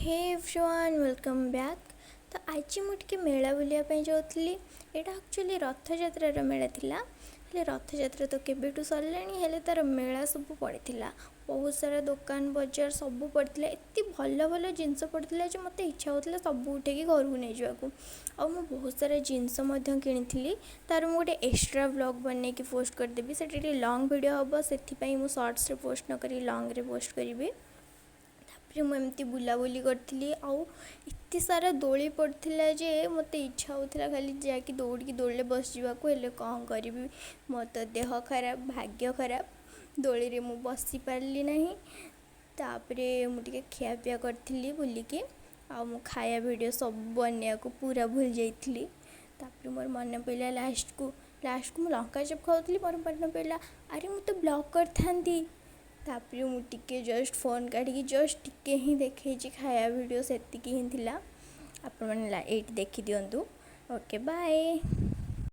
Hey everyone welcome back. तो आज मुझे मेला बुलायापी जाऊँगी। यहाँ एक्चुअली रथयात्रार मेला थिला। हेले रथयात्रा तो केबेठू सरलाणी हेले तार मेला सब पड़ा। बहुत सारा दुकान बजार सब पड़ा। एत भल भल जिनस पड़ा जो मत इच्छा होता सब उठे घर को नहीं जावाक। आ मु बहुत सारा जिनस किनी तार मुझे एक्स्ट्रा व्लॉग बन के पोस्ट करदेवी। से लॉन्ग वीडियो हम से शॉर्ट्स रे पोस्ट न करी लॉन्ग रे पोस्ट करी। मुझे बुलाबुली करी आते सारा दोली पड़ता जे मत इच्छा होता खाली जाकि दौड़ी दोले बस जावाक हेले कौन करी मो तो देह खराब भाग्य खराब दोली रे मु बसी पारली नहीं। तापरे मुझे खियापिया करी बुलिकी मु खाया वीडियो सब बनने को पूरा भूल जाइली। तापर मोर मन पड़ा लास्ट को मु लंका चप खाऊली मोर मन पड़ा अरे मु तो ब्लॉग करथांती। तापर मुझे जस्ट फोन काढ़ी जस्ट टिके ही देखी खाया वीडियो से ही थिला। आपण मैंने ये देखी दिंतु। Okay bye.